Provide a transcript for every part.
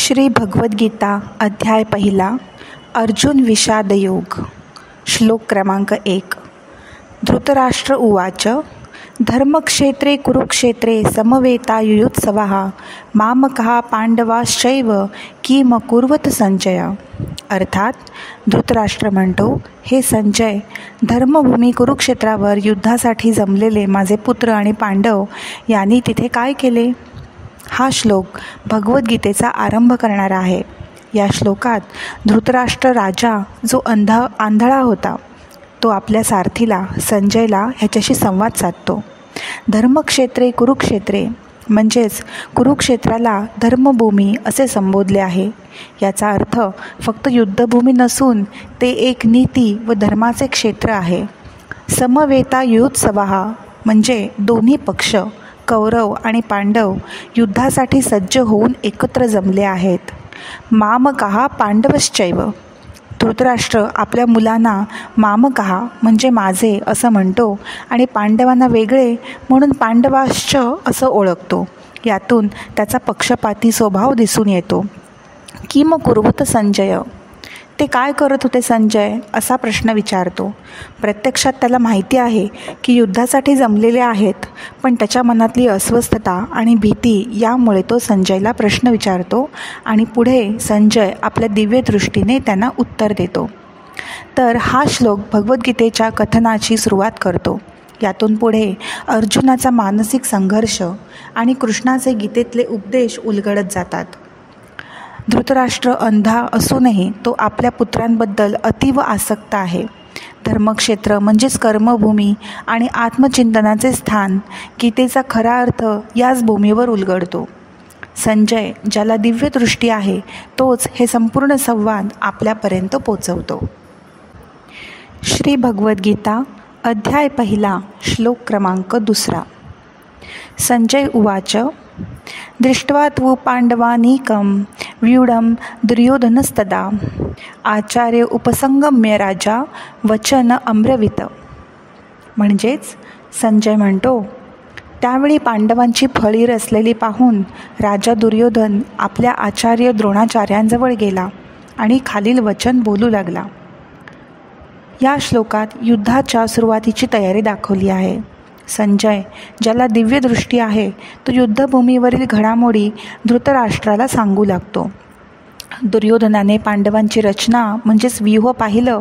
श्री भगवद्गीता अध्याय पहिला अर्जुन विषाद योग श्लोक क्रमांक 1. धृतराष्ट्र उवाच धर्मक्षेत्रे कुरुक्षेत्रे समवेतायुयुत्सवः मामकः पांडवाश्चैव किम कुर्वत संजय. अर्थात धृतराष्ट्र म्हणतो, हे संजय, धर्मभूमी कुरुक्षेत्रावर युद्धासाठी जमलेले माझे पुत्र आणि पांडव यांनी तिथे काय केले. हा श्लोक भगवद्गीतेचा आरंभ करणारा आहे. या श्लोकात धृतराष्ट्र राजा जो आंधळा होता तो आपल्या सारथीला संजयला ह्याच्याशी संवाद साधतो. धर्मक्षेत्रे कुरुक्षेत्रे म्हणजेच कुरुक्षेत्राला धर्मभूमी असे संबोधले आहे. याचा अर्थ फक्त युद्धभूमी नसून ते एक नीती व धर्माचे क्षेत्र आहे. समवेतायुयुत्सवः म्हणजे दोन्ही पक्ष कौरव आणि पांडव युद्धासाठी सज्ज होऊन एकत्र जमले आहेत. मामकः पांडवश्चैव. धृतराष्ट्र आपल्या मुलांना मामकः म्हणजे माझे असं म्हणतो आणि पांडवांना वेगळे म्हणून पांडवाश्च असं ओळखतो. यातून त्याचा पक्षपाती स्वभाव दिसून येतो. किम कुर्वत संजय. ते काय करत होते संजय असा प्रश्न विचारतो. प्रत्यक्षात त्याला माहिती आहे की युद्धासाठी जमलेले आहेत, पण त्याच्या मनातली अस्वस्थता आणि भीती यामुळे तो संजयला प्रश्न विचारतो आणि पुढे संजय आपल्या दिव्य दृष्टीने त्यांना उत्तर देतो. तर हा श्लोक भगवद्गीतेच्या कथनाची सुरुवात करतो. यातून पुढे अर्जुनाचा मानसिक संघर्ष आणि कृष्णाचे गीतेतले उपदेश उलगडत जातात. धृतराष्ट्र अंधा असूनही तो आपल्या पुत्रांबद्दल अतीव आसक्त आहे. धर्मक्षेत्र म्हणजेच कर्मभूमी आणि आत्मचिंतनाचे स्थान, गीतेचा खरा अर्थ याच भूमीवर उलगडतो. संजय ज्याला दिव्य दृष्टी आहे तोच हे संपूर्ण संवाद आपल्यापर्यंत पोचवतो. श्री भगवद्गीता अध्याय पहिला श्लोक क्रमांक 2. संजय उवाच दृष्ट्वा तु पांडवानीकं व्यूढं दुर्योधनस्तदा आचार्य उपसंगम्य राजा वचन अम्रवीत. म्हणजेच संजय म्हणतो, त्यावेळी पांडवांची फळी रचलेली पाहून राजा दुर्योधन आपल्या आचार्य द्रोणाचार्यांजवळ गेला आणि खालील वचन बोलू लागला. या श्लोकात युद्धाच्या सुरुवातीची तयारी दाखवली आहे. संजय ज्याला दिव्य दृष्टी आहे तो युद्धभूमीवरील घडामोडी धृतराष्ट्राला सांगू लागतो. दुर्योधनाने पांडवांची रचना म्हणजेच व्यूह पाहिलं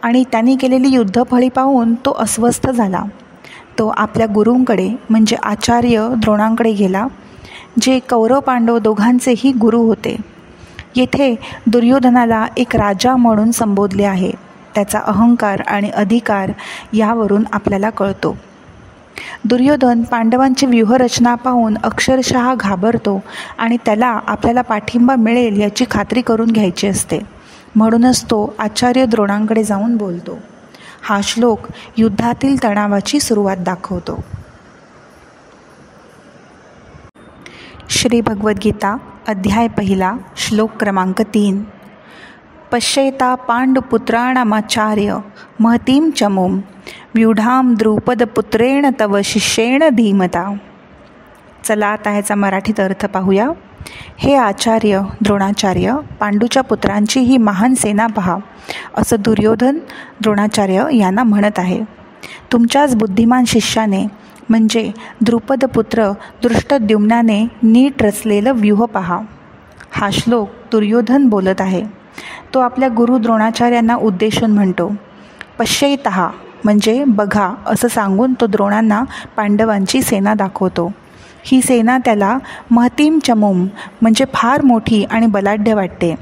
आणि त्यांनी केलेली युद्धफळी पाहून तो अस्वस्थ झाला. तो आपल्या गुरूंकडे म्हणजे आचार्य द्रोणांकडे गेला, जे कौरव पांडव दोघांचेही गुरु होते. येथे दुर्योधनाला एक राजा म्हणून संबोधले आहे. त्याचा अहंकार आणि अधिकार यावरून आपल्याला कळतो. दुर्योधन पांडवांची व्यूहरचना पाहून अक्षरशः घाबरतो आणि त्याला आपल्याला पाठिंबा मिळेल याची खात्री करून घ्यायची असते. म्हणूनच तो आचार्य द्रोणांकडे जाऊन बोलतो. हा श्लोक युद्धातील तणावाची सुरुवात दाखवतो. श्री भगवद्गीता अध्याय पहिला श्लोक क्रमांक 3. पश्येता पांडुपुत्राणामाचार्य महतीं चमूं व्यूढां द्रुपदपुत्रेण तव शिष्येण धीमता. चला आता ह्याचा मराठीत अर्थ पाहूया. हे आचार्य द्रोणाचार्य, पांडूच्या पुत्रांची ही महान सेना पहा असं दुर्योधन द्रोणाचार्य यांना म्हणत आहे. तुमच्याच बुद्धिमान शिष्याने म्हणजे द्रुपदपुत्र दृष्टद्युम्नाने नीट रचलेलं व्यूह पहा. हा श्लोक दुर्योधन बोलत आहे. तो आपल्या गुरु द्रोणाचार्यांना उद्देशून म्हणतो. पश्येतः म्हणजे बघा असं सांगून तो द्रोणांना पांडवांची सेना दाखवतो. ही सेना त्याला महतीं चमूं म्हणजे फार मोठी आणि बलाढ्य वाटते.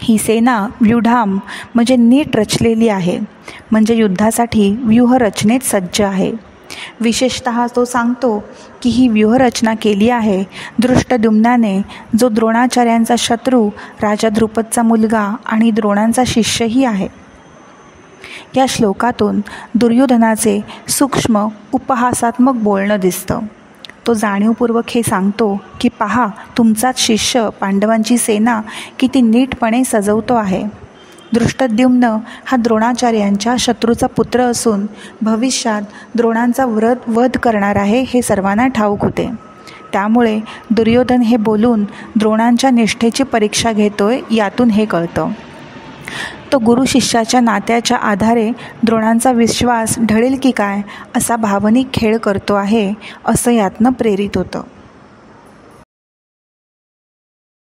ही सेना व्यूढां म्हणजे नीट रचलेली आहे, म्हणजे युद्धासाठी व्यूहरचनेत सज्ज आहे. विशेषतः तो सांगतो की ही व्यूहरचना केली आहे दृष्टद्युम्नाने, जो द्रोणाचार्यांचा शत्रू, राजा द्रुपदचा मुलगा आणि द्रोणांचा शिष्यही आहे. या श्लोकातून दुर्योधनाचे सूक्ष्म उपहासात्मक बोलणं दिसतं. तो जाणीवपूर्वक हे सांगतो की पहा, तुमचाच शिष्य पांडवांची सेना किती नीटपणे सजवतो आहे. दृष्टद्युम्न हा द्रोणाचार्यांच्या शत्रूचा पुत्र असून भविष्यात द्रोणांचा वध करणार आहे हे सर्वांना ठाऊक होते. त्यामुळे दुर्योधन हे बोलून द्रोणांच्या निष्ठेची परीक्षा घेतोय यातून हे कळतं. तो गुरु शिष्याच्या नात्याच्या आधारे द्रोणांचा विश्वास ढळेल की काय असा भावनिक खेळ करतो आहे असं यातनं प्रेरित होतं.